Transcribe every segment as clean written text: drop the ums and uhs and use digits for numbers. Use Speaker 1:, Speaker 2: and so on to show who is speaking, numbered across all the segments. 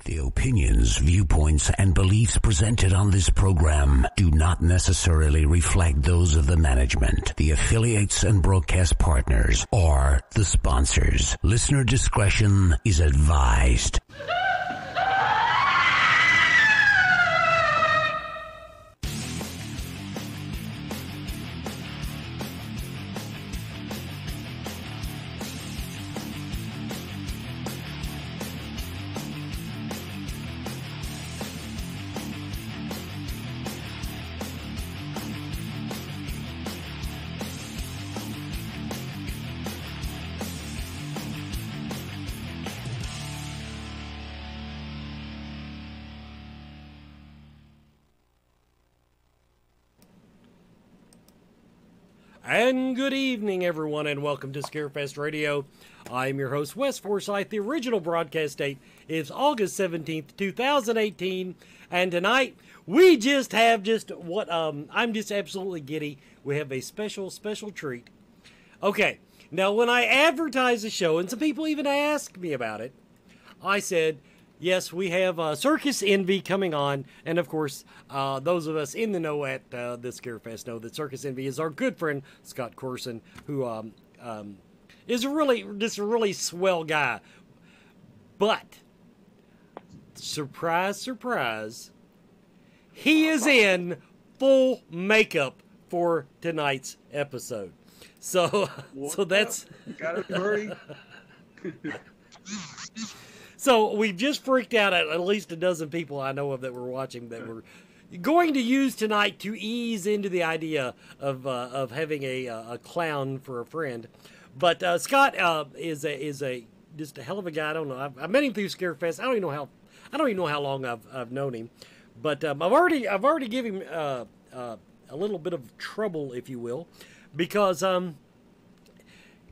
Speaker 1: The opinions, viewpoints, and beliefs presented on this program do not necessarily reflect those of the management, the affiliates and broadcast partners, or the sponsors. Listener discretion is advised.
Speaker 2: And good evening, everyone, and welcome to Scarefest Radio. I'm your host, Wes Forsythe. The original broadcast date is August 17th, 2018, and tonight we just have what I'm just absolutely giddy. We have a special treat. Okay, now when I advertised the show, and some people even asked me about it, I said, yes, we have Circus Envy coming on, and of course, those of us in the know at the Scarefest know that Circus Envy is our good friend Scott Corson, who is a really swell guy. But surprise, surprise, he is in full makeup for tonight's episode. So that's
Speaker 3: got it, Birdie.
Speaker 2: So we've just freaked out at least a dozen people I know of that were watching that we're going to use tonight to ease into the idea of having a clown for a friend. But Scott is just a hell of a guy. I don't know. I met him through Scarefest. I don't even know how long I've known him. But I've already given him a little bit of trouble, if you will, because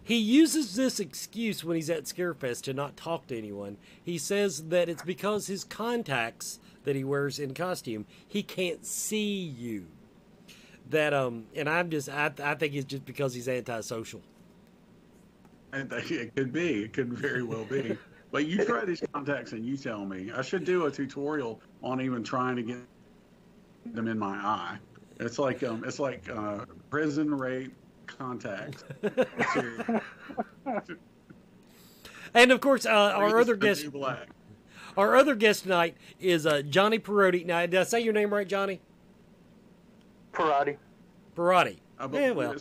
Speaker 2: he uses this excuse when he's at Scarefest to not talk to anyone. He says that it's because his contacts that he wears in costume, he can't see you. That and I think it's just because he's antisocial.
Speaker 3: I think it could be. It could very well be. But you try these contacts and you tell me. I should do a tutorial on even trying to get them in my eye. It's like prison rape contacts.
Speaker 2: And of course, our other guest tonight is Johnny Perotti. Now, did I say your name right, Johnny?
Speaker 4: Perotti.
Speaker 2: Yeah, well,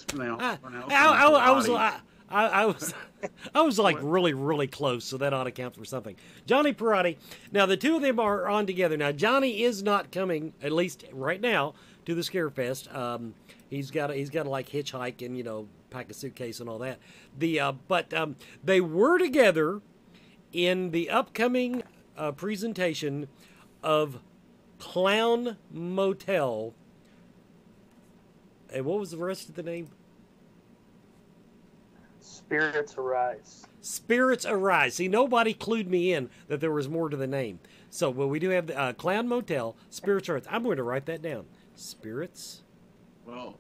Speaker 2: I was like really close, so that ought to count for something. Johnny Perotti. Now, the two of them are on together. Now, Johnny is not coming, at least right now, to the Scarefest. He's got to like hitchhike and pack a suitcase and all that. But they were together in the upcoming presentation of Clown Motel. And what was the rest of the name?
Speaker 4: Spirits Arise.
Speaker 2: Spirits Arise. See, nobody clued me in that there was more to the name. So, well, we do have the Clown Motel, Spirits Arise. I'm going to write that down. Spirits.
Speaker 3: Well,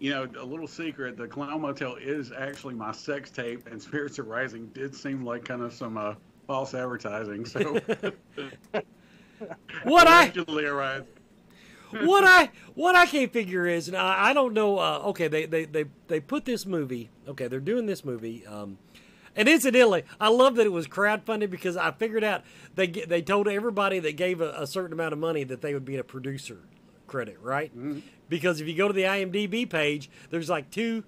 Speaker 3: a little secret, the Clown Motel is actually my sex tape, and Spirits Arising did seem like kind of some false advertising. So,
Speaker 2: what I can't figure is, and I don't know. Okay, they put this movie. Okay, they're doing this movie. And incidentally, I love that it was crowdfunded because I figured out they told everybody that gave a certain amount of money that they would be a producer credit, right? Mm-hmm. Because if you go to the IMDb page, there's like 2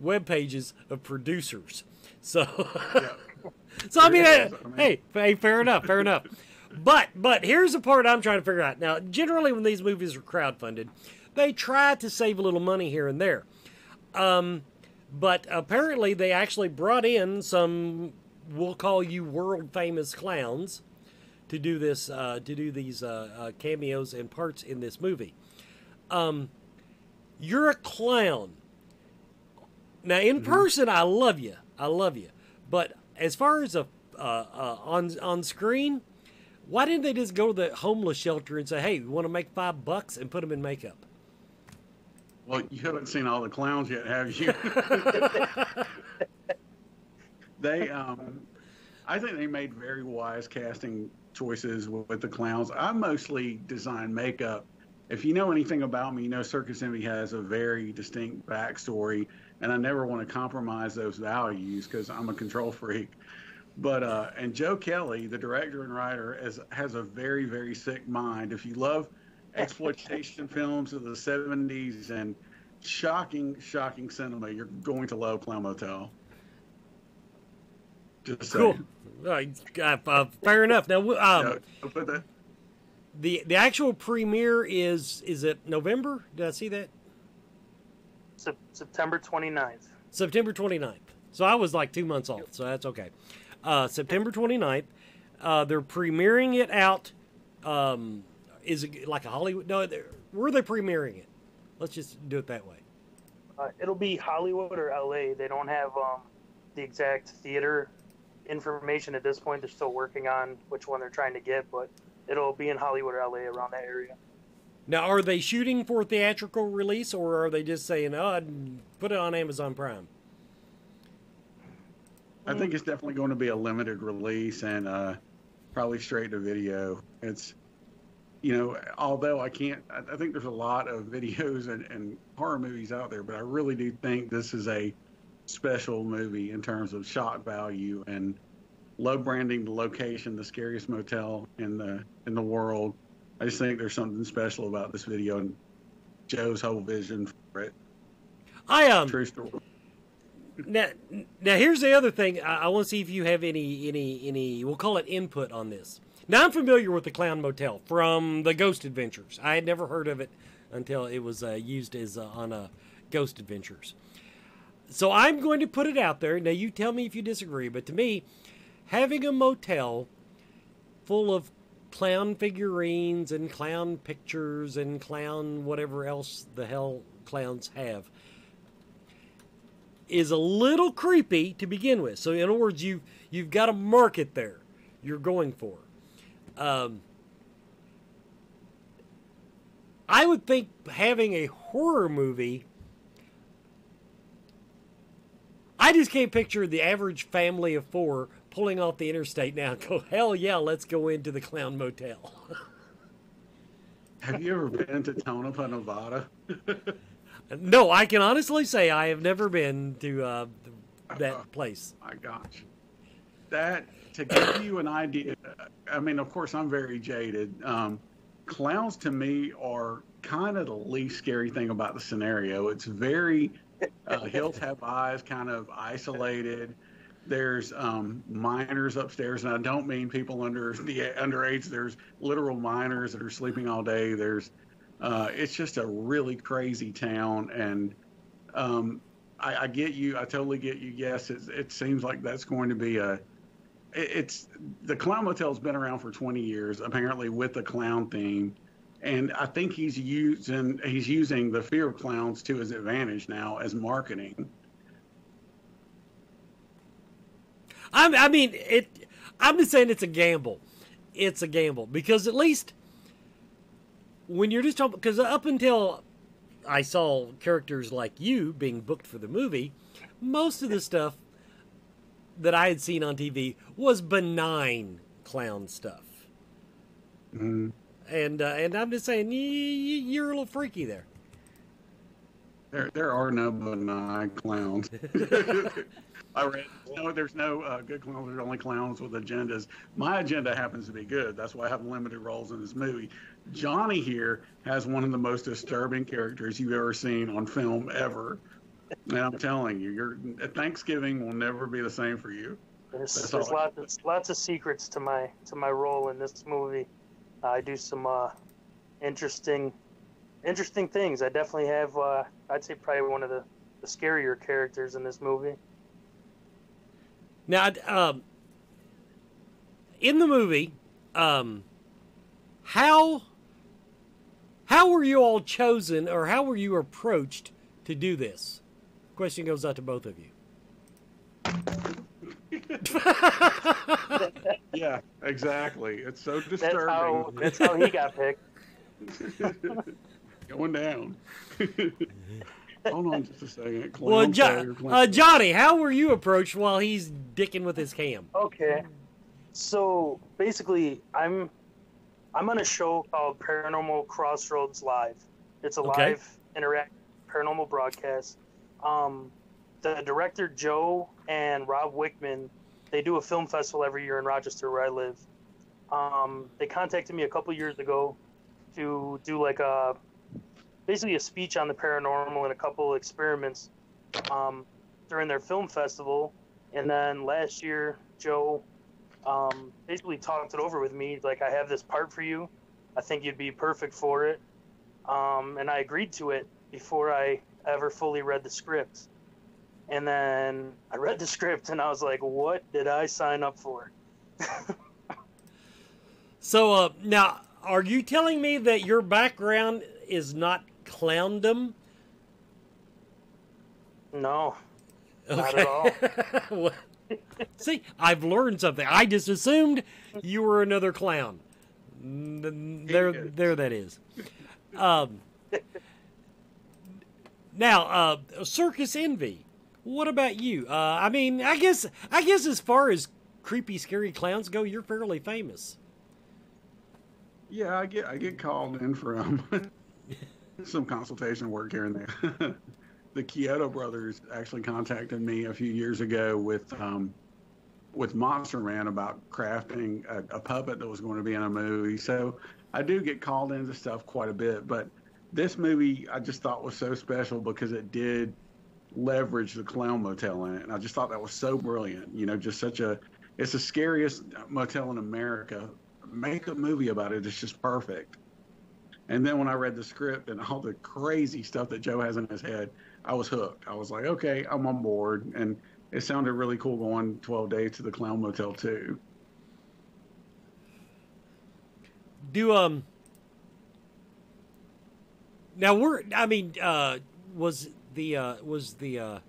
Speaker 2: web pages of producers. So, so I mean, hey, fair enough. But here's the part I'm trying to figure out. Now, generally when these movies are crowdfunded, they try to save a little money here and there. But apparently they actually brought in some, we'll call you world famous clowns to do this, these cameos and parts in this movie. You're a clown. Now in person, I love you, but as far as on screen, why didn't they just go to the homeless shelter and say, "Hey, we want to make $5 and put them in makeup"?
Speaker 3: Well, you haven't seen all the clowns yet, have you? I think they made very wise casting choices with the clowns. I mostly design makeup. If you know anything about me, you know Circus Envy has a very distinct backstory, and I never want to compromise those values because I'm a control freak. But and Joe Kelly, the director and writer, has a very, very sick mind. If you love exploitation films of the '70s and shocking, shocking cinema, you're going to love Clown Motel. Just
Speaker 2: Cool.
Speaker 3: saying.
Speaker 2: Fair enough. Now,
Speaker 3: No, but that,
Speaker 2: the actual premiere is it November? Did I see that?
Speaker 4: September 29th.
Speaker 2: September 29th. So I was like 2 months off, so that's okay. September 29th. They're premiering it out. Is it like a Hollywood? No, where are they premiering it? Let's just do it that way.
Speaker 4: It'll be Hollywood or LA. They don't have the exact theater information at this point. They're still working on which one they're trying to get, but it'll be in Hollywood or LA, around that area.
Speaker 2: Now, are they shooting for theatrical release, or are they just saying, "Oh, I'd put it on Amazon Prime"?
Speaker 3: I think it's definitely going to be a limited release and probably straight to video. It's, although I think there's a lot of videos and horror movies out there, but I really do think this is a special movie in terms of shot value and low branding the location, the scariest motel in the world. I just think there's something special about this video and Joe's whole vision for it. True story.
Speaker 2: Now here's the other thing. I want to see if you have any we'll call it input on this. Now, I'm familiar with the Clown Motel from the Ghost Adventures. I had never heard of it until it was used as on Ghost Adventures. So I'm going to put it out there. Now, you tell me if you disagree, but to me, having a motel full of clown figurines and clown pictures and clown whatever else the hell clowns have is a little creepy to begin with. So in other words, you've got a market there you're going for. I would think having a horror movie, I just can't picture the average family of four pulling off the interstate now and go, hell yeah, let's go into the Clown Motel.
Speaker 3: Have you ever been to Tonopah, Nevada?
Speaker 2: No, I can honestly say I have never been to that place.
Speaker 3: My gosh. That, to give you an idea, I mean, of course, I'm very jaded. Clowns, to me, are kind of the least scary thing about the scenario. It's very, hills have eyes, kind of isolated. There's minors upstairs, and I don't mean people underage. There's literal minors that are sleeping all day. There's it's just a really crazy town, and I get you. I totally get you. Yes, it seems like that's going to be it's the Clown Motel's been around for 20 years, apparently with the clown theme, and I think he's using the fear of clowns to his advantage now as marketing.
Speaker 2: I mean, I'm just saying it's a gamble. It's a gamble because at least when you're just talking, because up until I saw characters like you being booked for the movie, most of the stuff that I had seen on TV was benign clown stuff.
Speaker 3: Mm-hmm.
Speaker 2: And I'm just saying you're a little freaky there.
Speaker 3: There are no benign clowns. I read, no, there's no good clowns. There's only clowns with agendas. My agenda happens to be good. That's why I have limited roles in this movie. Johnny here has one of the most disturbing characters you've ever seen on film ever. And I'm telling you, your Thanksgiving will never be the same for you.
Speaker 4: There's lots of secrets to my role in this movie. I do some interesting things. I definitely have. I'd say probably one of the scarier characters in this movie.
Speaker 2: Now, in the movie, how were you all chosen, or how were you approached to do this? Question goes out to both of you.
Speaker 3: Yeah, exactly. It's so disturbing.
Speaker 4: That's how he got picked.
Speaker 3: Going down. Hold on just a second.
Speaker 2: Well, Johnny, how were you approached while he's dicking with his cam?
Speaker 4: Okay. So basically, I'm on a show called Paranormal Crossroads Live. It's a
Speaker 2: Okay.
Speaker 4: live interactive paranormal broadcast. The director Joe and Rob Wickman, they do a film festival every year in Rochester where I live. They contacted me a couple years ago to do like basically a speech on the paranormal and a couple experiments during their film festival. And then last year, Joe basically talked it over with me. Like, I have this part for you. I think you'd be perfect for it. And I agreed to it before I ever fully read the script. And then I read the script and I was like, what did I sign up for?
Speaker 2: So now, are you telling me that your background is not clowndom?
Speaker 4: No, not at all.
Speaker 2: Well, see, I've learned something. I just assumed you were another clown. There that is. Now, Circus Envy. What about you? I mean, I guess as far as creepy, scary clowns go, you're fairly famous.
Speaker 3: Yeah, I get called in for some consultation work here and there. The Kyoto brothers actually contacted me a few years ago with Monster Man about crafting a puppet that was going to be in a movie. So I do get called into stuff quite a bit, but this movie I just thought was so special because it did leverage the clown motel in it, and I just thought that was so brilliant. You know, just it's the scariest motel in America. Make a movie about it. It's just perfect. And then when I read the script and all the crazy stuff that Joe has in his head, I was hooked. I was like, okay, I'm on board. And it sounded really cool going 12 days to the Clown Motel too.
Speaker 2: Now was the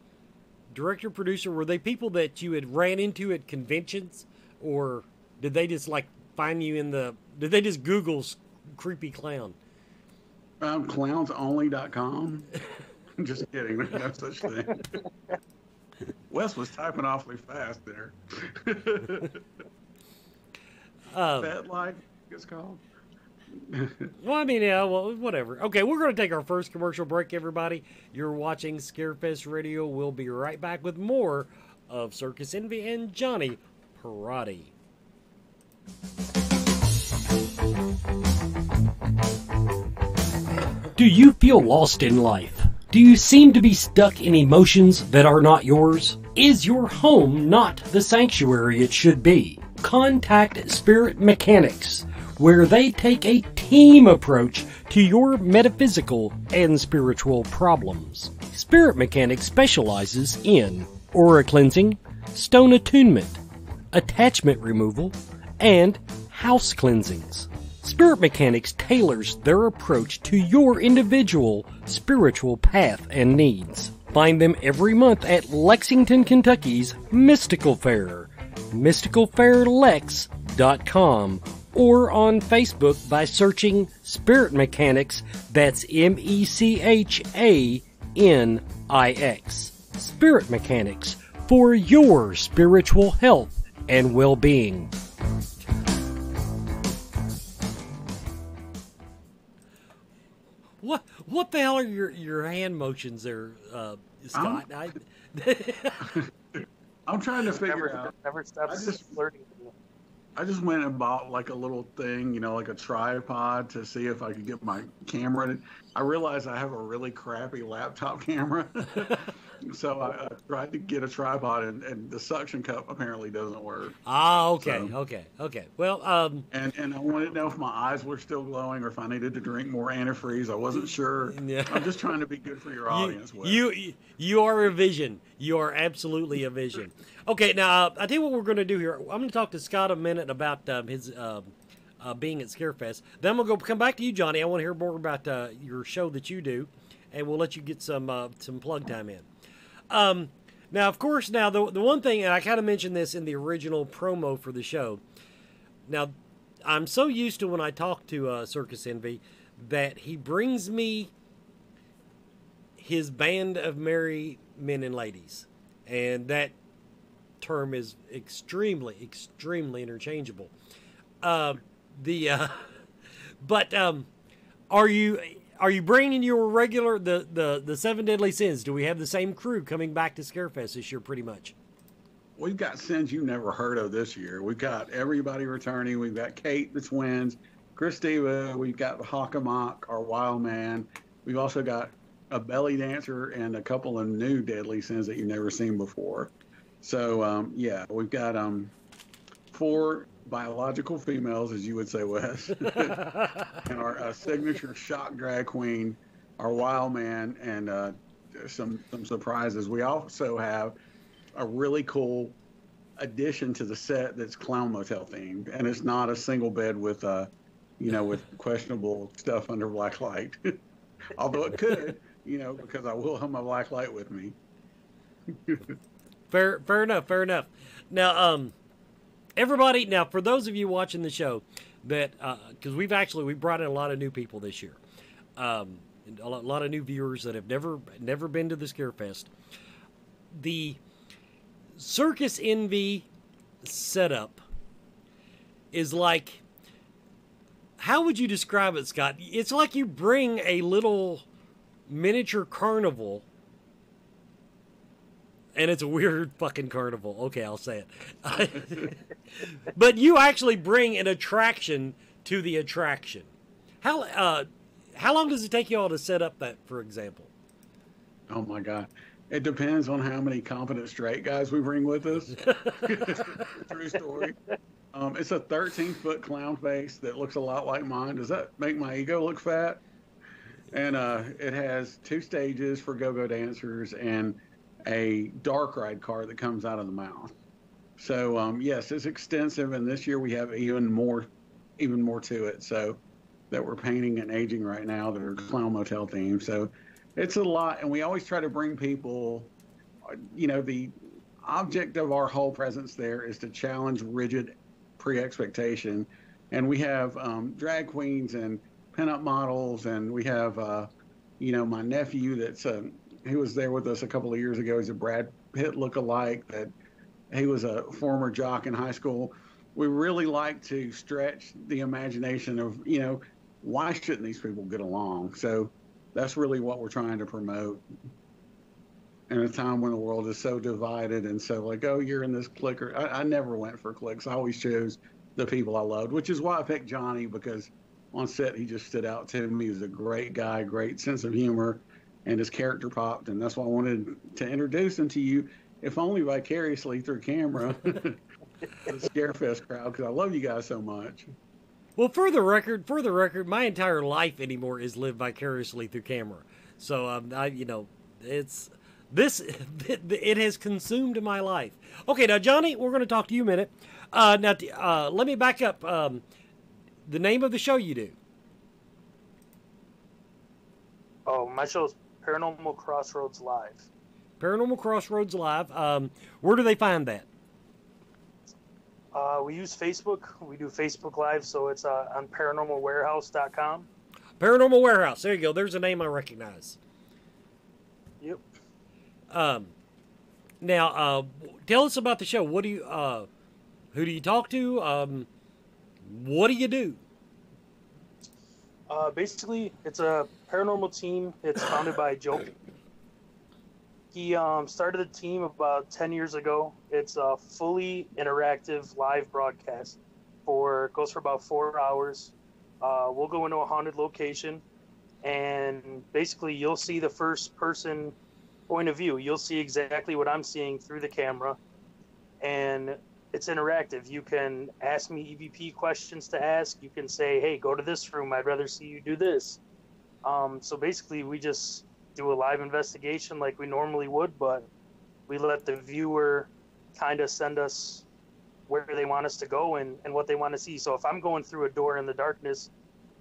Speaker 2: director producer, were they people that you had ran into at conventions, or did they just like find you did they just Google creepy clown?
Speaker 3: Clownsonly.com. Just kidding. There's no such thing. Wes was typing awfully fast there. Fat Life, it's called.
Speaker 2: Well, I mean, yeah, well, whatever. Okay, we're going to take our first commercial break, everybody. You're watching Scarefest Radio. We'll be right back with more of Circus Envy and Johnny Parati. Do you feel lost in life? Do you seem to be stuck in emotions that are not yours? Is your home not the sanctuary it should be? Contact Spirit Mechanics, where they take a team approach to your metaphysical and spiritual problems. Spirit Mechanics specializes in aura cleansing, stone attunement, attachment removal, and house cleansings. Spirit Mechanics tailors their approach to your individual spiritual path and needs. Find them every month at Lexington, Kentucky's Mystical Fair, mysticalfairlex.com, or on Facebook by searching Spirit Mechanics, that's MECHANIX. Spirit Mechanics, for your spiritual health and well-being. What the hell are your hand motions there, Scott?
Speaker 3: I'm trying to figure out.
Speaker 4: Never stops flirting with you.
Speaker 3: I just went and bought like a little thing, you know, like a tripod to see if I could get my camera. I realized I have a really crappy laptop camera. So I tried to get a tripod, and the suction cup apparently doesn't work.
Speaker 2: Ah, okay,
Speaker 3: So,
Speaker 2: okay. Well,
Speaker 3: and I wanted to know if my eyes were still glowing or if I needed to drink more antifreeze. I wasn't sure.
Speaker 2: Yeah.
Speaker 3: I'm just trying to be good for your audience. Wes.
Speaker 2: you are a vision. You are absolutely a vision. Okay, now I tell you what we're going to do here. I'm going to talk to Scott a minute about his being at Scarefest. Then I'm going to come back to you, Johnny. I want to hear more about your show that you do, and we'll let you get some plug time in. Now, of course, the one thing, and I kind of mentioned this in the original promo for the show. Now, I'm so used to when I talk to Circus Envy that he brings me his band of merry men and ladies, and that term is extremely, extremely interchangeable. Uh, the but are you bringing your regular the Seven Deadly Sins? Do we have the same crew coming back to Scarefest this year, pretty much?
Speaker 3: We've got sins you never heard of this year. We've got everybody returning. We've got Kate, the twins, Christiva. We've got Hakamak, our wild man. We've also got a belly dancer and a couple of new deadly sins that you've never seen before. So, yeah, we've got 4 biological females, as you would say, Wes, and our signature shock drag queen, our wild man, and some surprises. We also have a really cool addition to the set that's clown motel themed, and it's not a single bed with with questionable stuff under black light. Although it could, because I will have my black light with me.
Speaker 2: Fair enough. Now, everybody, now for those of you watching the show, that because we brought in a lot of new people this year, a lot of new viewers that have never been to the Scarefest. The Circus Envy setup is like, how would you describe it, Scott? It's like you bring a little miniature carnival, and it's a weird fucking carnival. Okay, I'll say it. But you actually bring an attraction to the attraction. How long does it take you all to set up that, for example?
Speaker 3: Oh my God. It depends on how many competent straight guys we bring with us. True story. It's a 13-foot clown face that looks a lot like mine. Does that make my ego look fat? And it has 2 stages for go-go dancers and a dark ride car that comes out of the mouth. So yes, it's extensive, and this year we have even more to it. So that we're painting and aging right now that are clown motel themed. So it's a lot, and we always try to bring people. The object of our whole presence there is to challenge rigid pre-expectation, and we have drag queens and pinup models, and we have my nephew that's he was there with us a couple of years ago. He's a Brad Pitt look-alike. That he was a former jock in high school. We really like to stretch the imagination of why shouldn't these people get along? So that's really what we're trying to promote in a time when the world is so divided and so like, oh, you're in this clique. I never went for cliques. I always chose the people I loved, which is why I picked Johnny, because on set he just stood out to me. He was a great guy, great sense of humor, and his character popped. And that's why I wanted to introduce him to you, if only vicariously through camera, the Scarefest crowd, because I love you guys so much.
Speaker 2: Well, for the record, my entire life anymore is lived vicariously through camera. So, it has consumed my life. Okay, now, Johnny, we're going to talk to you a minute. Let me back up. The name of the show you do?
Speaker 4: Oh, my show's Paranormal Crossroads Live.
Speaker 2: Paranormal Crossroads Live. Where do they find that?
Speaker 4: We use Facebook. We do Facebook Live, so it's on paranormalwarehouse.com.
Speaker 2: Paranormal Warehouse. There you go. There's a name I recognize.
Speaker 4: Yep.
Speaker 2: Now, tell us about the show. What do you, who do you talk to? What do you do?
Speaker 4: Basically, it's a paranormal team. It's founded by Joe. He started the team about 10 years ago. It's a fully interactive live broadcast. Goes for about 4 hours. We'll go into a haunted location, and basically you'll see the first person point of view. You'll see exactly what I'm seeing through the camera, and it's interactive. You can ask me EVP questions to ask. You can say, hey, go to this room. I'd rather see you do this. So basically we just do a live investigation like we normally would, but we let the viewer kind of send us where they want us to go and what they want to see. So if I'm going through a door in the darkness,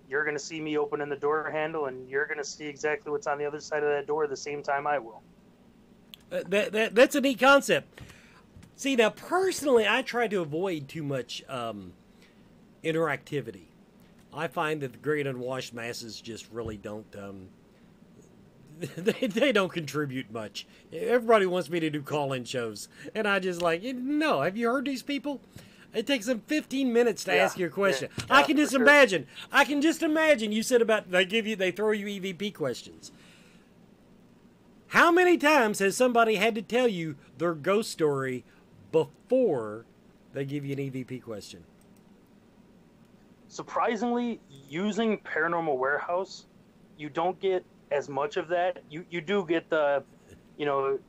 Speaker 4: you're going to see me opening the door handle, and you're going to see exactly what's on the other side of that door at the same time I will.
Speaker 2: That's a neat concept. See, now personally, I try to avoid too much interactivity. I find that the great unwashed masses just really don't they don't contribute much. Everybody wants me to do call-in shows, and I just like, no. Have you heard these people? It takes them 15 minutes to ask you a question.
Speaker 4: Yeah,
Speaker 2: I can just imagine. I can just imagine. You said about they throw you EVP questions. How many times has somebody had to tell you their ghost story before they give you an EVP question?
Speaker 4: Surprisingly, using Paranormal Warehouse, you don't get as much of that. You do get the, you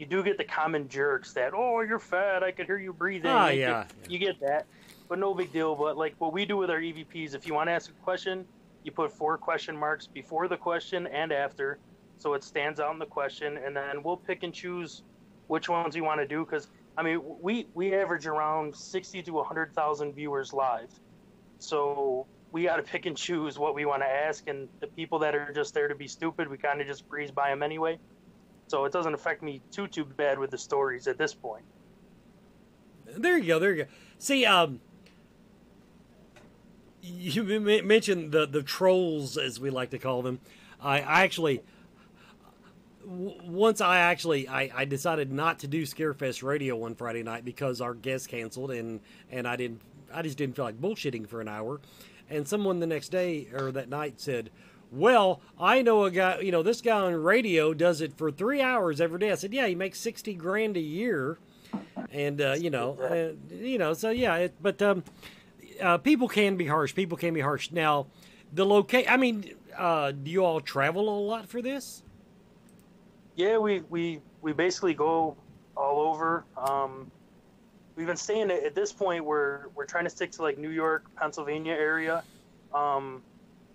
Speaker 4: do get the common jerks that, oh, you're fat, I could hear you breathing.
Speaker 2: Oh, yeah.
Speaker 4: You get that, but no big deal. But like what we do with our EVPs, if you want to ask a question, you put 4 question marks before the question and after, so it stands out in the question, and then we'll pick and choose which ones you want to do. Because I mean, we average around 60 to 100,000 viewers live, so we got to pick and choose what we want to ask, and the people that are just there to be stupid, we kind of just breeze by them anyway. So it doesn't affect me too bad with the stories at this point.
Speaker 2: There you go. See, you mentioned the trolls, as we like to call them. I actually decided not to do Scarefest Radio one Friday night because our guest canceled, and I just didn't feel like bullshitting for an hour. And someone the next day or that night said, well, I know a guy, this guy on radio does it for 3 hours every day. I said, yeah, he makes $60,000 a year. And, so yeah, but people can be harsh. Now, do you all travel a lot for this?
Speaker 4: Yeah, we basically go all over. We've been staying at this point. We're trying to stick to like New York, Pennsylvania area.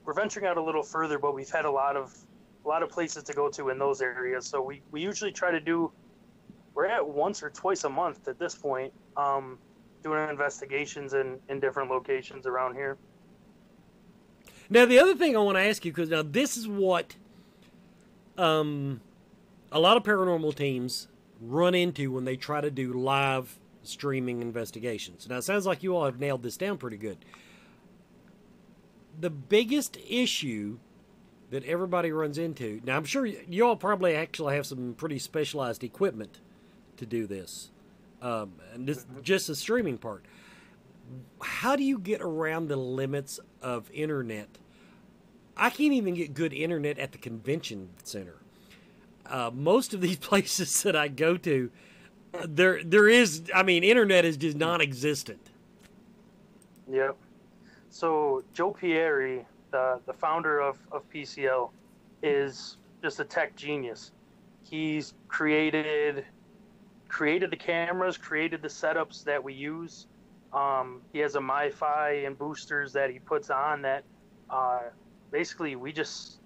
Speaker 4: We're venturing out a little further, but we've had a lot of places to go to in those areas. So we usually try to do. We're at once or twice a month at this point, doing investigations in different locations around here.
Speaker 2: Now, the other thing I want to ask you, because now this is what a lot of paranormal teams run into when they try to do live streaming investigations. Now, it sounds like you all have nailed this down pretty good. The biggest issue that everybody runs into, now I'm sure you all probably actually have some pretty specialized equipment to do this, and this just the streaming part. How do you get around the limits of internet? I can't even get good internet at the convention center. Most of these places that I go to, there is, internet is just non-existent.
Speaker 4: Yep. So Joe Pieri, the founder of PCL, is just a tech genius. He's created the cameras, created the setups that we use. He has a MiFi and boosters that he puts on that basically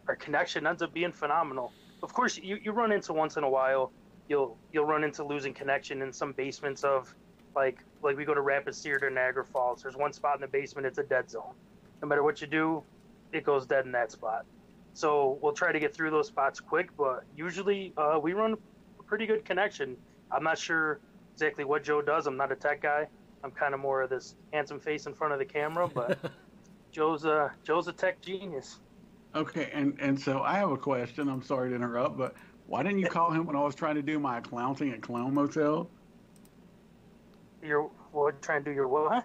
Speaker 4: our connection ends up being phenomenal. Of course, you run into once in a while, you'll run into losing connection in some basements of like we go to Rapid Cedar to Niagara Falls. There's one spot in the basement, it's a dead zone. No matter what you do, it goes dead in that spot. So we'll try to get through those spots quick, but usually we run a pretty good connection. I'm not sure exactly what Joe does. I'm not a tech guy. I'm kind of more of this handsome face in front of the camera, but Joe's a tech genius.
Speaker 3: Okay, and so I have a question. I'm sorry to interrupt, but why didn't you call him when I was trying to do my clowning at Clown Motel?
Speaker 4: Trying to do your what?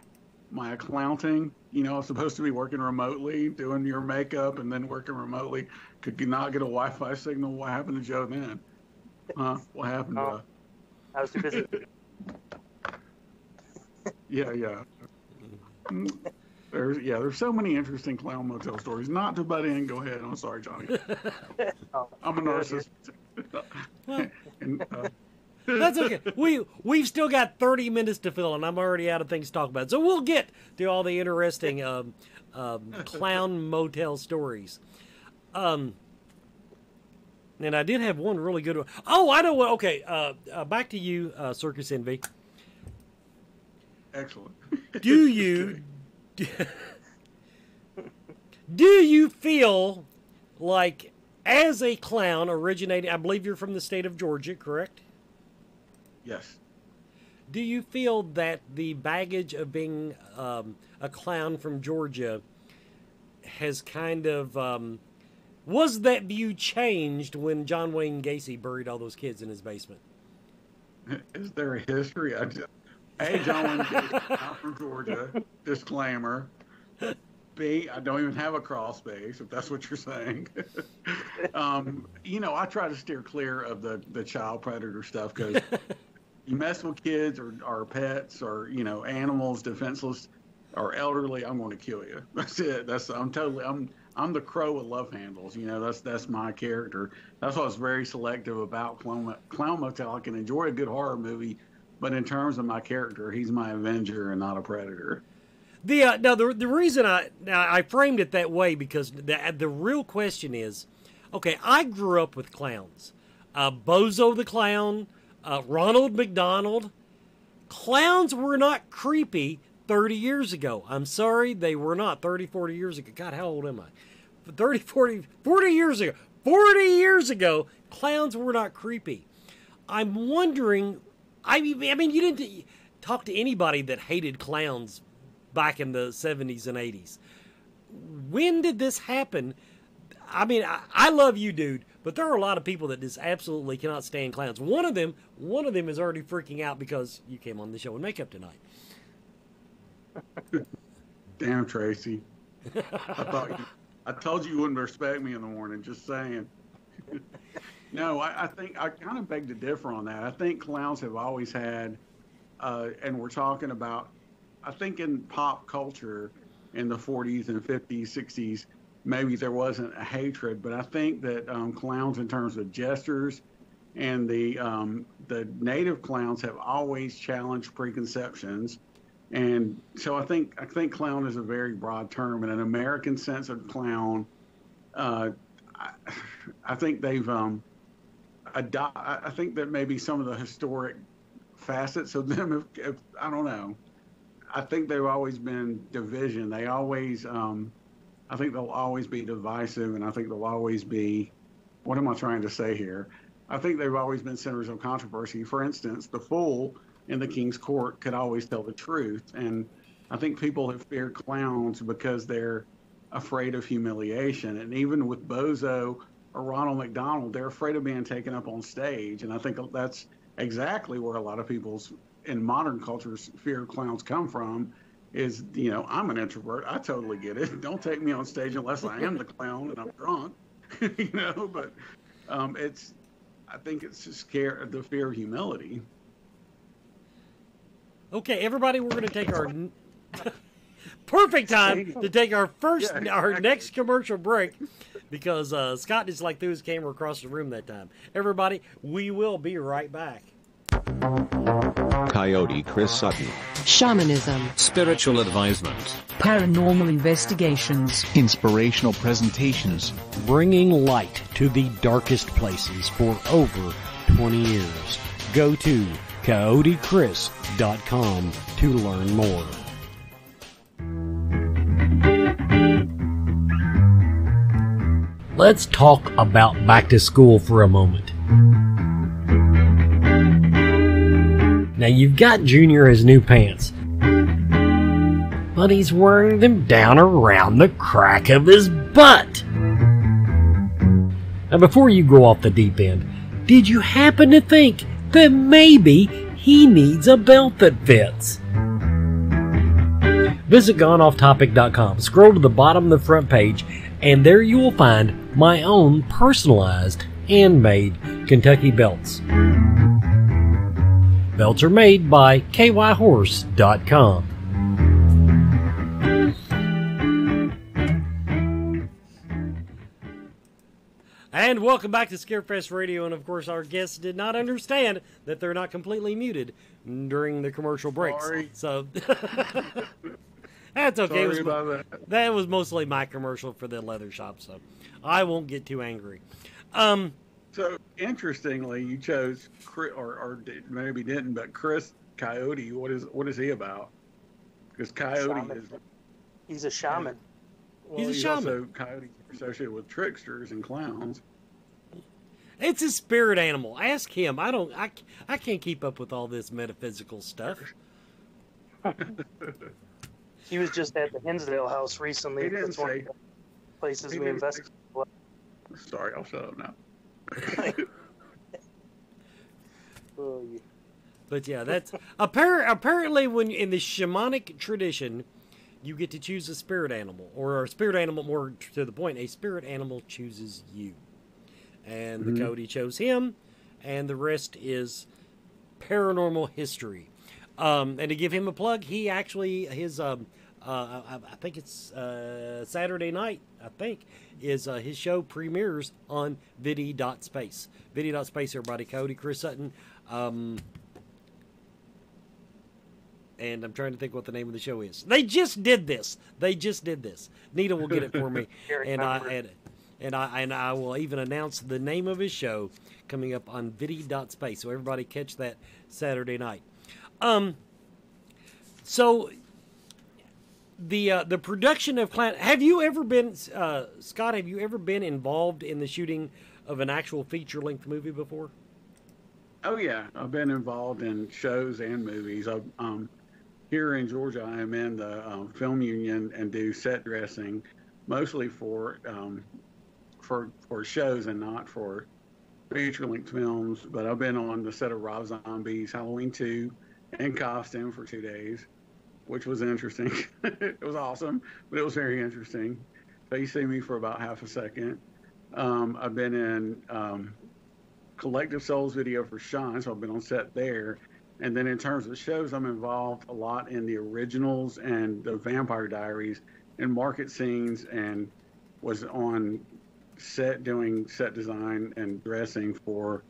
Speaker 3: My clowning. I was supposed to be working remotely, doing your makeup, and then working remotely. Could you not get a Wi-Fi signal? What happened to Joe then? Huh? What happened to us?
Speaker 4: I was too busy.
Speaker 3: Yeah. There's so many interesting Clown Motel stories. Not to butt in. Go ahead. I'm sorry, Johnny. I'm a narcissist.
Speaker 2: That's okay. We've still got 30 minutes to fill, and I'm already out of things to talk about. So we'll get to all the interesting Clown Motel stories. And I did have one really good one. Oh, I know what. Okay, back to you, Circus Envy.
Speaker 3: Excellent.
Speaker 2: Do you feel like, as a clown originating, I believe you're from the state of Georgia, correct?
Speaker 3: Yes.
Speaker 2: Do you feel that the baggage of being a clown from Georgia has kind of Was that view changed when John Wayne Gacy buried all those kids in his basement?
Speaker 3: Is there a history? A, John Wayne Gacy, I'm from Georgia. Disclaimer. B, I don't even have a crawl space, if that's what you're saying. I try to steer clear of the child predator stuff because you mess with kids or pets or, animals, defenseless or elderly, I'm going to kill you. That's it. I'm the crow with love handles. That's my character. That's why I was very selective about Clown Motel. I can enjoy a good horror movie, but in terms of my character, he's my avenger and not a predator.
Speaker 2: The reason I framed it that way because the real question is, okay, I grew up with clowns, Bozo the Clown, Ronald McDonald. Clowns were not creepy 30 years ago. I'm sorry, they were not 30, 40 years ago. God, how old am I? 30, 40 years ago. 40 years ago, clowns were not creepy. I'm wondering, I mean, you didn't talk to anybody that hated clowns back in the 70s and 80s. When did this happen? I mean, I love you, dude, but there are a lot of people that just absolutely cannot stand clowns. One of them is already freaking out because you came on the show in makeup tonight.
Speaker 3: Damn, Tracy. I told you wouldn't respect me in the morning, just saying. No, I think I kind of beg to differ on that. I think clowns have always had, and we're talking about, I think in pop culture in the 40s and 50s, 60s, maybe there wasn't a hatred, but I think that clowns in terms of gestures and the native clowns have always challenged preconceptions. And so I think clown is a very broad term. In an American sense of clown, I think they've I think that maybe some of the historic facets of them have I don't know. I think they've always been division. They always I think they'll always be divisive, and I think they'll always be, what am I trying to say here? I think they've always been centers of controversy. For instance, the fool in the king's court could always tell the truth. And I think people have feared clowns because they're afraid of humiliation. And even with Bozo or Ronald McDonald, they're afraid of being taken up on stage. And I think that's exactly where a lot of people's, in modern cultures, fear of clowns come from is, I'm an introvert. I totally get it. Don't take me on stage unless I am the clown and I'm drunk, but I think it's just the fear of humility.
Speaker 2: Okay, everybody, we're going to take our perfect time to take our next commercial break because Scott just threw his camera across the room that time. Everybody, we will be right back.
Speaker 5: Coyote Chris Sutton.
Speaker 6: Shamanism.
Speaker 7: Spiritual advisement.
Speaker 6: Paranormal investigations.
Speaker 8: Inspirational presentations.
Speaker 2: Bringing light to the darkest places for over 20 years. Go to CoyoteChris.com to learn more. Let's talk about back to school for a moment. Now you've got Junior his new pants, but he's wearing them down around the crack of his butt. Now before you go off the deep end, did you happen to think that maybe he needs a belt that fits? Visit GoneOffTopic.com, scroll to the bottom of the front page, and there you will find my own personalized handmade Kentucky belts. Belts are made by KYHorse.com. And welcome back to Scarefest Radio. And of course, our guests did not understand that they're not completely muted during the commercial breaks.
Speaker 3: Sorry.
Speaker 2: So that's okay.
Speaker 3: Sorry about that.
Speaker 2: That was mostly my commercial for the leather shop, so I won't get too angry.
Speaker 3: So interestingly, you chose or maybe didn't, but Chris Coyote. What is he about? Because Coyote
Speaker 4: He's a shaman.
Speaker 3: Well,
Speaker 2: He's a shaman.
Speaker 3: Also, coyotes are associated with tricksters and clowns.
Speaker 2: It's a spirit animal. Ask him. I can't keep up with all this metaphysical stuff.
Speaker 4: He was just at the Hinsdale house recently.
Speaker 3: He didn't
Speaker 4: That's one of
Speaker 3: say.
Speaker 4: the places
Speaker 3: He
Speaker 4: we
Speaker 3: didn't
Speaker 4: invested.
Speaker 3: Sorry, I'll shut up now.
Speaker 4: Oh, yeah.
Speaker 2: But yeah, that's apparently when in the shamanic tradition, you get to choose a spirit animal, or a spirit animal. More to the point, a spirit animal chooses you, and the Cody chose him, and the rest is paranormal history. And to give him a plug, he actually I think it's Saturday night. I think is his show premieres on Vidi.space. Vidi.space, everybody. Cody, Chris Sutton. And I'm trying to think what the name of the show is. They just did this. Nita will get it for me, and I will even announce the name of his show coming up on Vidi.space. So everybody catch that Saturday night. So the production of Clan. Have you ever been, Scott? Have you ever been involved in the shooting of an actual feature-length movie before?
Speaker 3: Oh yeah, I've been involved in shows and movies. Here in Georgia, I'm in the film union and do set dressing, mostly for shows and not for feature-length films. But I've been on the set of Rob Zombie's Halloween 2 in costume for 2 days, which was interesting. It was awesome, but it was very interesting. So you see me for about half a second. I've been in Collective Souls video for Sean, so I've been on set there. And then in terms of shows, I'm involved a lot in the originals and the Vampire Diaries and market scenes, and was on set doing set design and dressing for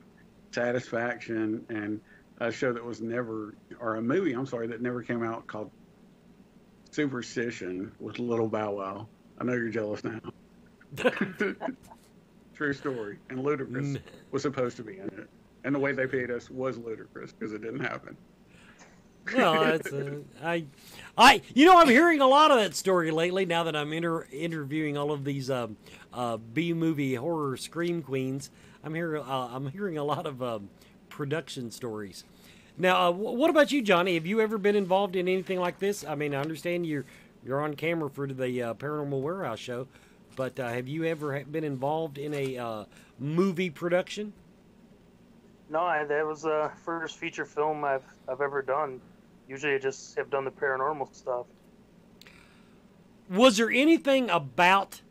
Speaker 3: Satisfaction, and a show that was never, or a movie, I'm sorry, that never came out called Superstition with Little Bow Wow. I know you're jealous now. True story. And Ludacris was supposed to be in it. And the way they paid us was ludicrous because it didn't happen.
Speaker 2: Well, that's I'm hearing a lot of that story lately. Now that I'm interviewing all of these B-movie horror scream queens, I'm hearing a lot of production stories. Now, what about you, Johnny? Have you ever been involved in anything like this? I mean, I understand you're on camera for the Paranormal Warehouse show, but have you ever been involved in a movie production?
Speaker 4: No, that was the first feature film I've ever done. Usually I just have done the paranormal stuff.
Speaker 2: Was there anything about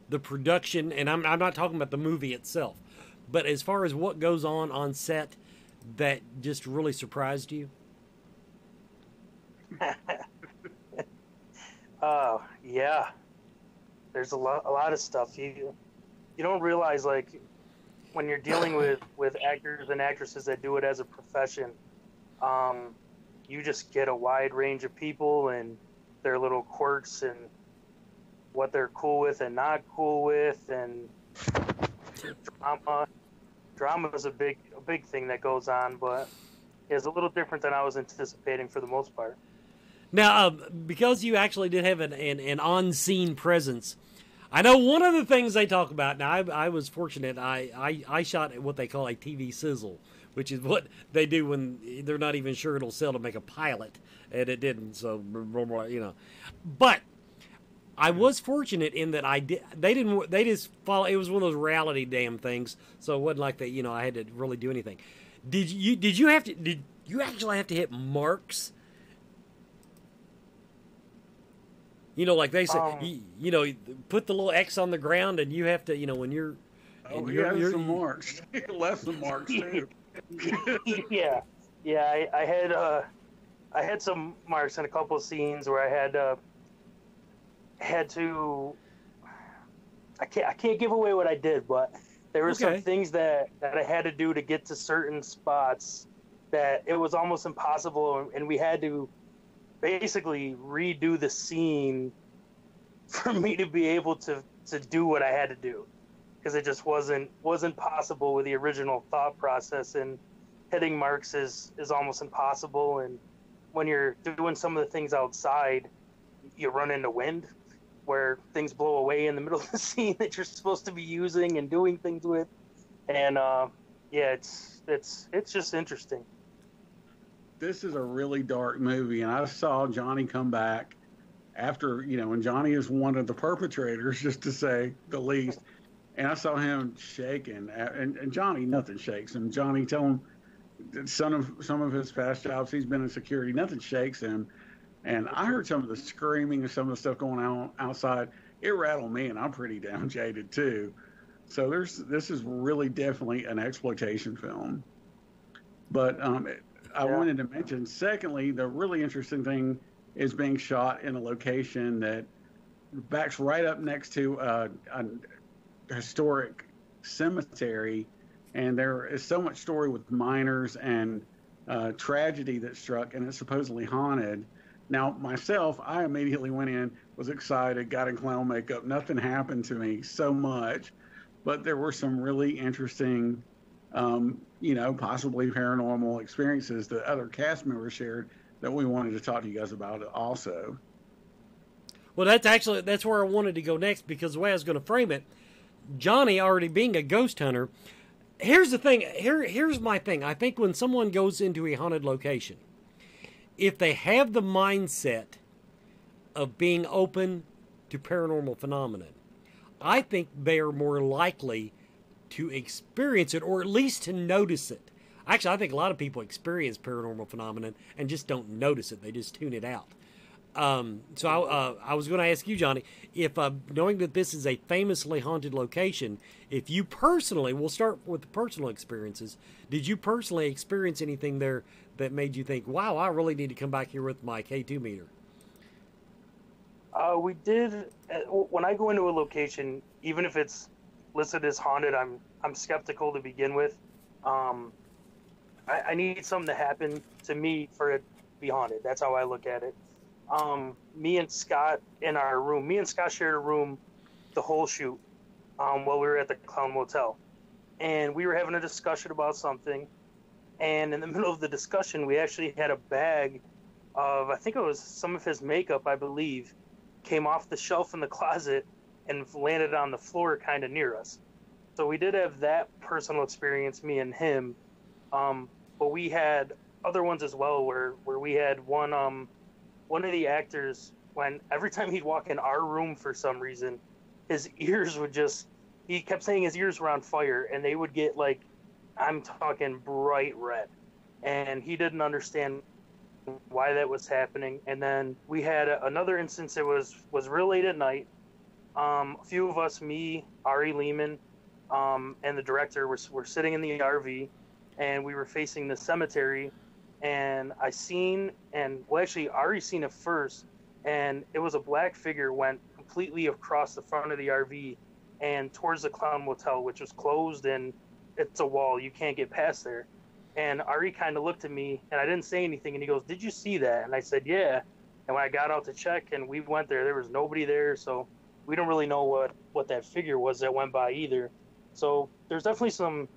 Speaker 2: the production, and I'm not talking about the movie itself, but as far as what goes on set, that just really surprised you?
Speaker 4: Yeah. There's a lot of stuff. You don't realize, like, when you're dealing with actors and actresses that do it as a profession, you just get a wide range of people and their little quirks and what they're cool with and not cool with, and drama is a big thing that goes on, but it's a little different than I was anticipating for the most part.
Speaker 2: Now, because you actually did have an on-scene presence, I know one of the things they talk about. Now, I was fortunate. I shot what they call a TV sizzle, which is what they do when they're not even sure it'll sell to make a pilot, and it didn't. So, you know, but I was fortunate in that they just follow. It was one of those reality damn things. So it wasn't like that. You know, I had to really do anything. Did you actually have to hit marks? You know, like they say, you know, put the little X on the ground, and you have to, you know, when you're.
Speaker 3: Oh, you're some marks. He left some marks too.
Speaker 4: Yeah. I had some marks in a couple of scenes where I had to. I can't give away what I did, but there were some things that I had to do to get to certain spots that it was almost impossible, and we had to basically redo the scene for me to be able to do what I had to do, because it just wasn't possible with the original thought process, and hitting marks is almost impossible. And when you're doing some of the things outside, you run into wind where things blow away in the middle of the scene that you're supposed to be using and doing things with, and it's just interesting.
Speaker 3: This is a really dark movie, and I saw Johnny come back after, and Johnny is one of the perpetrators, just to say the least. And I saw him shaking, and Johnny, nothing shakes him. Johnny, tell him that some of his past jobs, he's been in security, nothing shakes him. And I heard some of the screaming and some of the stuff going on outside. It rattled me, and I'm pretty down jaded too. So this is really definitely an exploitation film. But I wanted to mention, secondly, the really interesting thing is being shot in a location that backs right up next to a historic cemetery, and there is so much story with miners and tragedy that struck, and it's supposedly haunted. Now, myself, I immediately went in, was excited, got in clown makeup. Nothing happened to me so much, but there were some really interesting, possibly paranormal experiences that other cast members shared that we wanted to talk to you guys about also.
Speaker 2: Well, that's where I wanted to go next, because the way I was going to frame it, Johnny already being a ghost hunter. Here's the thing. Here's my thing. I think when someone goes into a haunted location, if they have the mindset of being open to paranormal phenomenon, I think they are more likely to experience it, or at least to notice it. Actually, I think a lot of people experience paranormal phenomenon and just don't notice it. They just tune it out. So I was going to ask you, Johnny, if knowing that this is a famously haunted location, if you personally, we'll start with the personal experiences, did you personally experience anything there that made you think, wow, I really need to come back here with my K2 meter?
Speaker 4: We did. When I go into a location, even if it's listed as haunted, I'm skeptical to begin with. I need something to happen to me for it to be haunted. That's how I look at it. Me and Scott shared a room the whole shoot while we were at the Clown Motel. And we were having a discussion about something. And in the middle of the discussion, we actually had a bag of, I think it was some of his makeup, I believe, came off the shelf in the closet and landed on the floor kind of near us. So we did have that personal experience, me and him. But we had other ones as well where we had one of the actors, when every time he'd walk in our room for some reason, his ears would he kept saying his ears were on fire, and they would get, like, I'm talking bright red. And he didn't understand why that was happening. And then we had another instance. It was real late at night. A few of us, me, Ari Lehman, and the director were sitting in the RV, and we were facing the cemetery. And Ari seen it first, and it was a black figure went completely across the front of the RV and towards the Clown Motel, which was closed, and it's a wall. You can't get past there. And Ari kind of looked at me, and I didn't say anything, and he goes, "Did you see that?" And I said, "Yeah." And when I got out to check and we went there was nobody there, so we don't really know what that figure was that went by either. So there's definitely some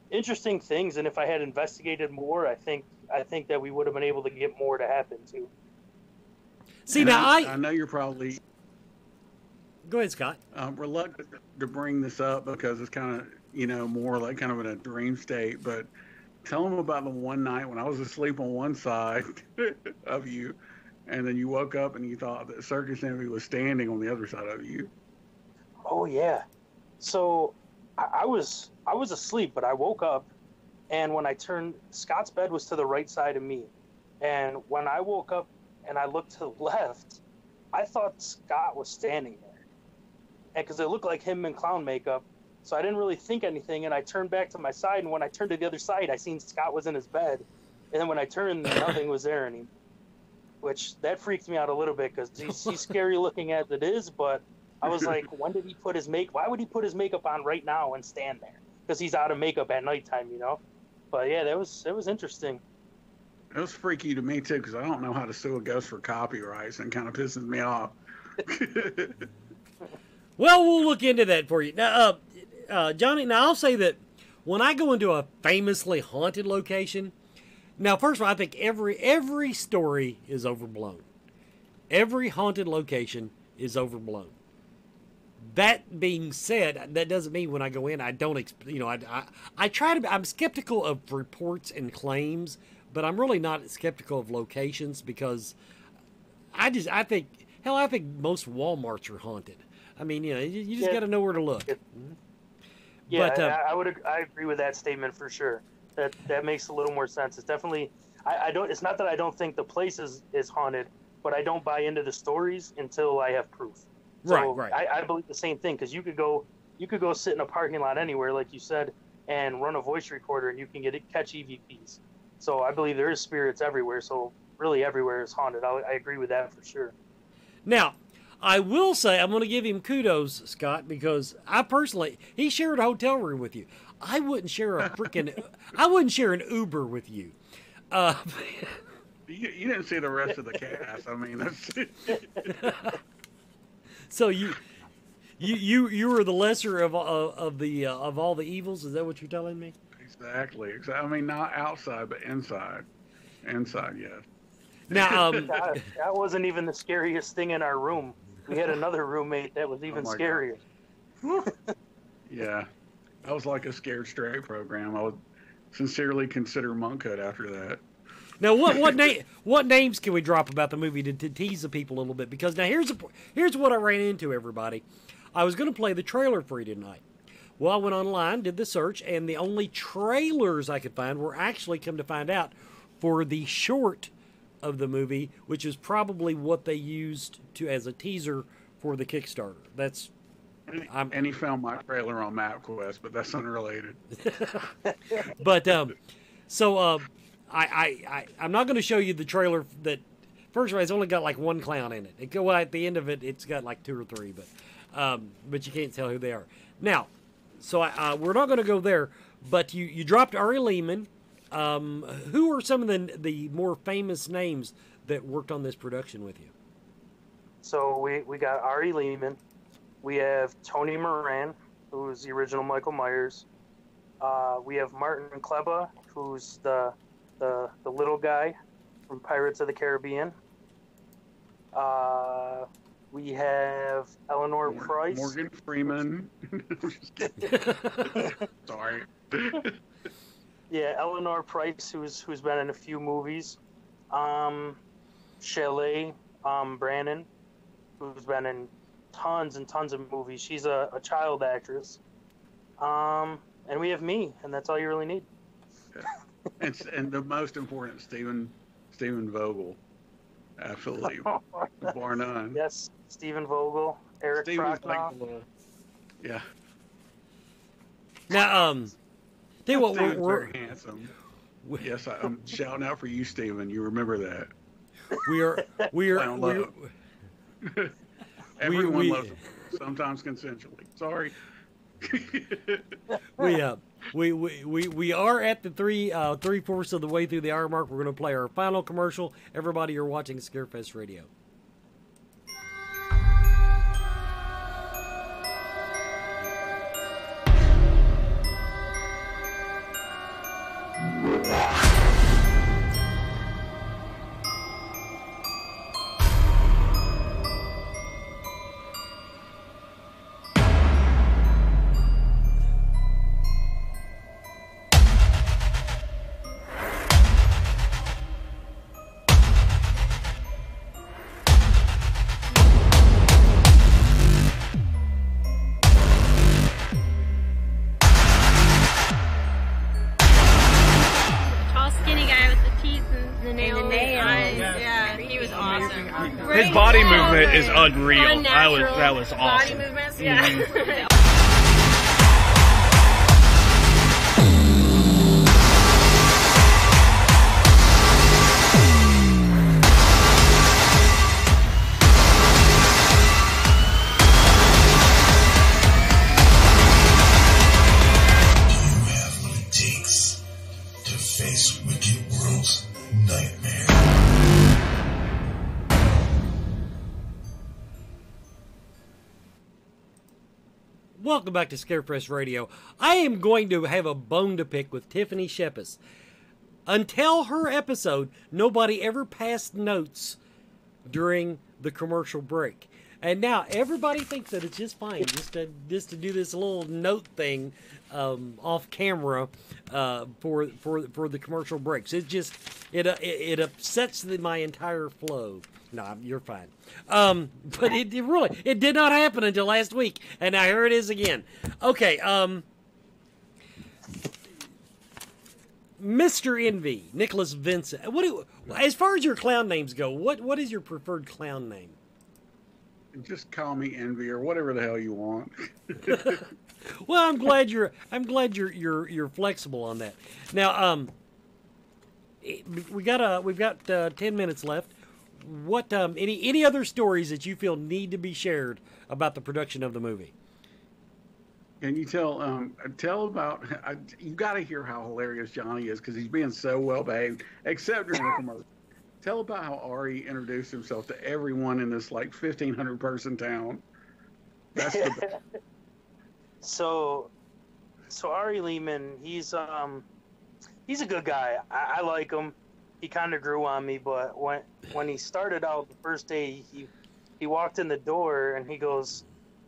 Speaker 4: interesting things, and if I had investigated more, I think that we would have been able to get more to happen too.
Speaker 2: See, now
Speaker 3: I know you're probably
Speaker 2: go ahead, Scott.
Speaker 3: Reluctant to bring this up because it's kind of more like kind of in a dream state. But tell them about the one night when I was asleep on one side of you, and then you woke up and you thought that Circus Envy was standing on the other side of you.
Speaker 4: Oh yeah, so I was asleep, but I woke up. And when I turned, Scott's bed was to the right side of me. And when I woke up and I looked to the left, I thought Scott was standing there. And because it looked like him in clown makeup. So I didn't really think anything. And I turned back to my side. And when I turned to the other side, I seen Scott was in his bed. And then when I turned, nothing was there anymore. Which, that freaked me out a little bit because he's scary looking as it is. But I was like, when did he put his makeup? Why would he put his makeup on right now and stand there? Because he's out of makeup at nighttime, But yeah, it was interesting.
Speaker 3: It was freaky to me too because I don't know how to sue a ghost for copyrights, and kind of pisses me off.
Speaker 2: Well, we'll look into that for you. Now, Johnny, now I'll say that when I go into a famously haunted location, now first of all, I think every story is overblown. Every haunted location is overblown. That being said, that doesn't mean when I go in, I don't, I try to, I'm skeptical of reports and claims, but I'm really not skeptical of locations because I think Hell, I think most Walmarts are haunted. I mean, you just got to know where to look.
Speaker 4: Yeah,
Speaker 2: But,
Speaker 4: I agree with that statement for sure. That makes a little more sense. It's definitely I don't. It's not that I don't think the place is haunted, but I don't buy into the stories until I have proof. So
Speaker 2: right.
Speaker 4: I believe the same thing, because you could go sit in a parking lot anywhere, like you said, and run a voice recorder, and you can catch EVPs. So I believe there is spirits everywhere. So really, everywhere is haunted. I agree with that for sure.
Speaker 2: Now, I will say I'm going to give him kudos, Scott, because he shared a hotel room with you. I wouldn't share an Uber with you.
Speaker 3: You didn't see the rest of the cast. I mean, that's
Speaker 2: So you were the lesser of all the evils. Is that what you're telling me?
Speaker 3: exactly. I mean, not outside, but inside. Inside, yes.
Speaker 2: Now,
Speaker 4: that wasn't even the scariest thing in our room. We had another roommate that was even scarier.
Speaker 3: Yeah, that was like a scared straight program. I would sincerely consider monkhood after that.
Speaker 2: now what names can we drop about the movie to tease the people a little bit? Because now here's what I ran into, everybody. I was going to play the trailer for you tonight. Well, I went online, did the search, and the only trailers I could find were actually, come to find out, for the short of the movie, which is probably what they used as a teaser for the Kickstarter.
Speaker 3: And he found my trailer on MapQuest, but that's unrelated.
Speaker 2: But I'm not going to show you the trailer. That first of all, it's only got like one clown in it. At the end of it, it's got like 2 or 3, but you can't tell who they are. Now, so we're not going to go there. But you dropped Ari Lehman. Who are some of the more famous names that worked on this production with you?
Speaker 4: So we got Ari Lehman. We have Tony Moran, who's the original Michael Myers. We have Martin Kleba, who's the little guy from Pirates of the Caribbean. We have Eleanor Price.
Speaker 3: Morgan Freeman. Just kidding. Sorry.
Speaker 4: Yeah, Eleanor Price, who's been in a few movies. Shelley Brannon, who's been in tons and tons of movies. She's a child actress. And we have me, and that's all you really need.
Speaker 3: Yeah. And the most important, Stephen Vogel. Absolutely. Bar none.
Speaker 4: Yes, Stephen Vogel, Eric Prochnow.
Speaker 3: Yeah.
Speaker 2: Now, tell you what,
Speaker 3: Stephen's
Speaker 2: we're
Speaker 3: very handsome. Yes, I'm shouting out for you, Stephen. You remember that. Everyone loves him, sometimes consensually. Sorry.
Speaker 2: we are at the 3/4 of the way through the hour mark. We're going to play our final commercial. Everybody, you're watching Scarefest Radio.
Speaker 5: His body movement is unreal. That was awesome.
Speaker 7: Body movements, yeah.
Speaker 5: Mm-hmm.
Speaker 2: Welcome back to Scarefest Radio. I am going to have a bone to pick with Tiffany Shepis. Until her episode, nobody ever passed notes during the commercial break. And now everybody thinks that it's just fine just to do this little note thing off camera for the commercial breaks. It upsets my entire flow. No, you're fine. But it really did not happen until last week, and now here it is again. Okay, Mr. Envy, Nicholas Vincent. As far as your clown names go, what is your preferred clown name?
Speaker 3: Just call me Envy or whatever the hell you want.
Speaker 2: Well, I'm glad you're flexible on that. Now, we've got 10 minutes left. What any other stories that you feel need to be shared about the production of the movie?
Speaker 3: Can you tell about? You got to hear how hilarious Johnny is because he's being so well behaved, except during the commercial. Tell about how Ari introduced himself to everyone in this like 1,500 person town. That's the best.
Speaker 4: So Ari Lehman, he's a good guy. I like him. He kind of grew on me, but when he started out the first day, he walked in the door and he goes,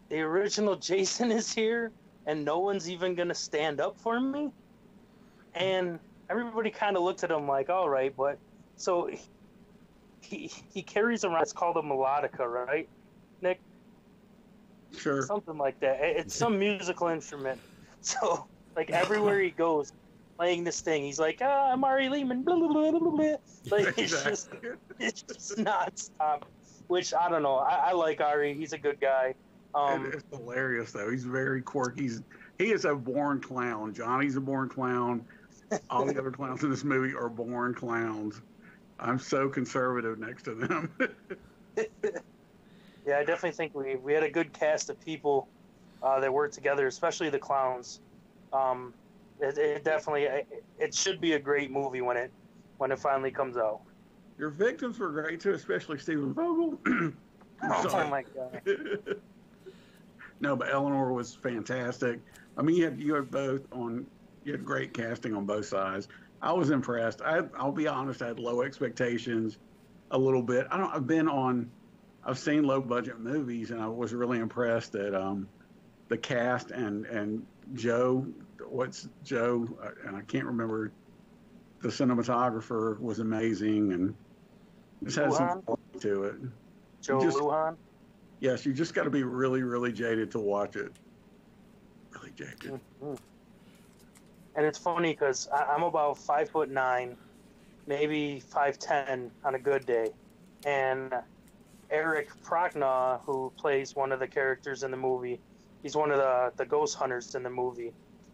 Speaker 4: "The original Jason is here, and no one's even gonna stand up for me." And everybody kind of looked at him like, "All right," but so he carries around. It's called a melodica, right, Nick?
Speaker 3: Sure.
Speaker 4: Something like that. It's some musical instrument. So like everywhere he goes, playing this thing, he's like, "I'm Ari Lehman." Blah, blah, blah, blah, blah. Like it's just nonstop. Which I don't know. I like Ari. He's a good guy.
Speaker 3: It's hilarious though. He's very quirky. He is a born clown. Johnny's a born clown. All the other clowns in this movie are born clowns. I'm so conservative next to them.
Speaker 4: Yeah, I definitely think we had a good cast of people that worked together, especially the clowns. It definitely it should be a great movie when it finally comes out.
Speaker 3: Your victims were great too, especially Stephen Vogel.
Speaker 4: Oh my God.
Speaker 3: No, but Eleanor was fantastic. I mean, you had great casting on both sides. I was impressed. I'll be honest, I had low expectations a little bit. I've seen low budget movies, and I was really impressed at the cast and Joe. What's Joe? And I can't remember. The cinematographer was amazing, and just had some quality to it.
Speaker 4: Joe Lujan?
Speaker 3: Yes, you just got to be really, really jaded to watch it. Really jaded.
Speaker 4: Mm-hmm. And it's funny because I'm about 5'9", maybe 5'10" on a good day, and Eric Prochnow, who plays one of the characters in the movie, he's one of the ghost hunters in the movie.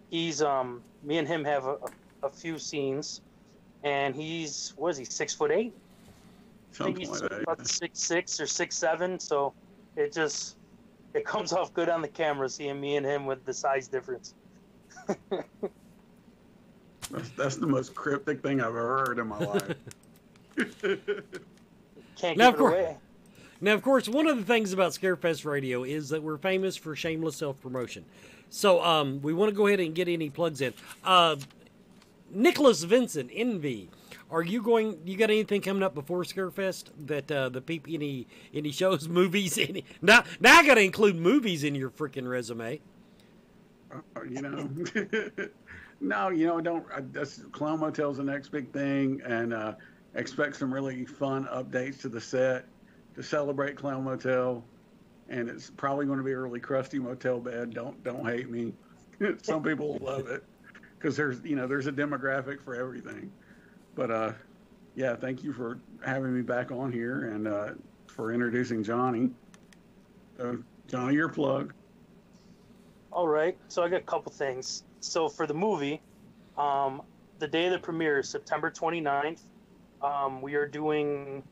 Speaker 4: He's me and him have a few scenes, and he's 6'8"? I think he's about 6'6" or 6'7", so it comes off good on the camera seeing me and him with the size difference.
Speaker 3: That's the most cryptic thing I've ever heard in my life.
Speaker 4: Can't give it away.
Speaker 2: Now, of course, one of the things about Scarefest Radio is that we're famous for shameless self-promotion. So we want to go ahead and get any plugs in. Nicholas Vincent, Envy, you got anything coming up before Scarefest that the people, any shows, movies, now I got to include movies in your freaking resume. No, don't. That's Clown Motel's the next big thing, and expect some really fun updates to the set to celebrate Clown Motel. And it's probably going to be a really crusty motel bed. Don't hate me. Some people love it because there's a demographic for everything. But yeah, thank you for having me back on here and for introducing Johnny. So Johnny, your plug.
Speaker 4: All right, so I got a couple things. So for the movie, the day of the premiere is September 29th. We are doing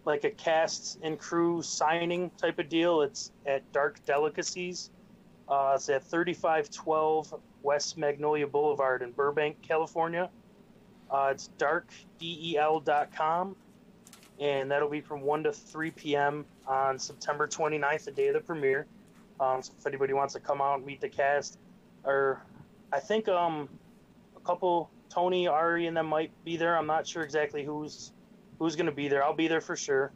Speaker 4: like a cast and crew signing type of deal. It's at Dark Delicacies. It's at 3512 West Magnolia Boulevard in Burbank, California. It's darkdel.com, and that'll be from 1 to 3 p.m. on September 29th, the day of the premiere. So if anybody wants to come out and meet the cast, or I think a couple, Tony, Ari, and them might be there. I'm not sure exactly who's going to be there. I'll be there for sure.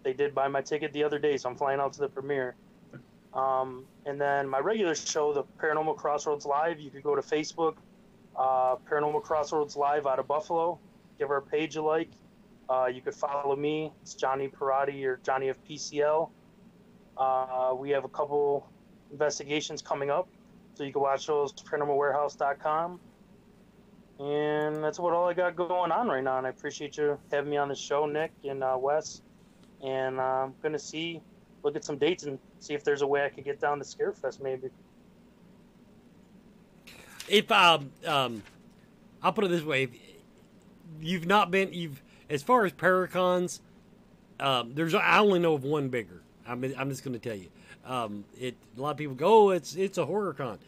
Speaker 4: They did buy my ticket the other day, so I'm flying out to the premiere. And then my regular show, the Paranormal Crossroads Live, you could go to Facebook, Paranormal Crossroads Live out of Buffalo. Give our page a like. You could follow me. It's Johnny Parati or Johnny of PCL. We have a couple investigations coming up, so you can watch those at paranormalwarehouse.com. And that's all I got going on right now. And I appreciate you having me on the show, Nick and Wes. And I'm gonna look at some dates and see if there's a way I could get down to Scarefest maybe.
Speaker 2: If I'll put it this way: if as far as Paracons, I only know of one bigger. I'm just going to tell you. A lot of people go, oh, it's a horror con.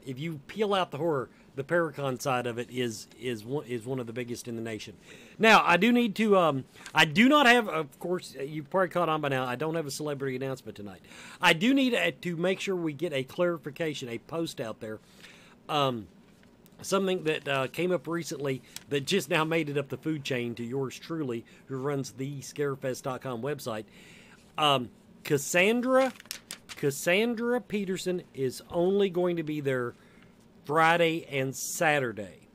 Speaker 2: If you peel out the horror, the Paracon side of it is one of the biggest in the nation. Now, I do need to. I do not have, of course, you've probably caught on by now. I don't have a celebrity announcement tonight. I do need to make sure we get a clarification, a post out there. Something that came up recently that just now made it up the food chain to yours truly, who runs the Scarefest.com website. Cassandra Peterson is only going to be there Friday and Saturday.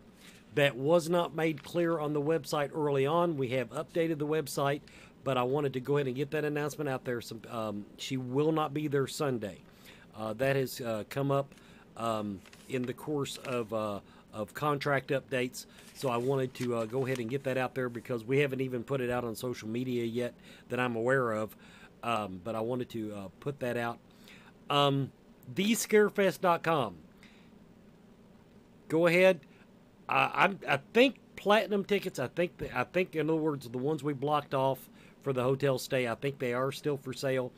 Speaker 2: That was not made clear on the website early on. We have updated the website, but I wanted to go ahead and get that announcement out there. She will not be there Sunday. That has come up in the course of contract updates, so I wanted to go ahead and get that out there because we haven't even put it out on social media yet that I'm aware of, but I wanted to put that out. TheScarefest.com. Go ahead. I think platinum tickets. I think in other words the ones we blocked off for the hotel stay. I think they are still for sale,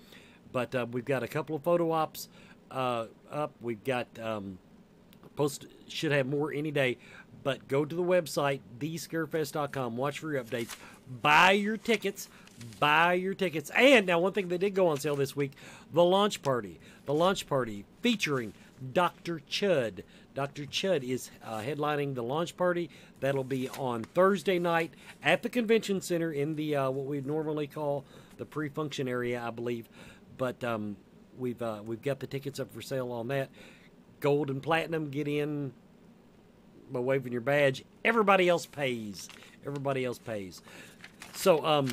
Speaker 2: but we've got a couple of photo ops up. We've got should have more any day, but go to the website TheScarefest.com. Watch for your updates. Buy your tickets. And now one thing that did go on sale this week: the launch party featuring Dr. Chud. Dr. Chud is headlining the launch party. That'll be on Thursday night at the convention center in the what we normally call the pre-function area, I believe. But we've got the tickets up for sale on that. Gold and platinum get in by waving your badge. Everybody else pays. So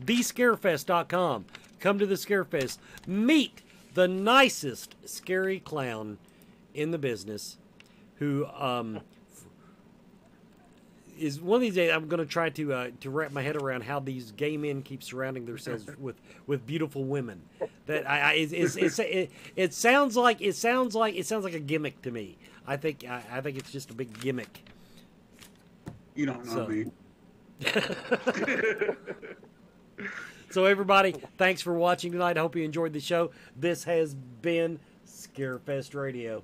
Speaker 2: TheScarefest.com. Come to the Scarefest. Meet the nicest scary clown in the business, who is one of these days. I'm going to try to wrap my head around how these gay men keep surrounding themselves with beautiful women. That it sounds like a gimmick to me. I think it's just a big gimmick.
Speaker 3: You don't know me.
Speaker 2: So everybody, thanks for watching tonight. I hope you enjoyed the show. This has been Scarefest Radio.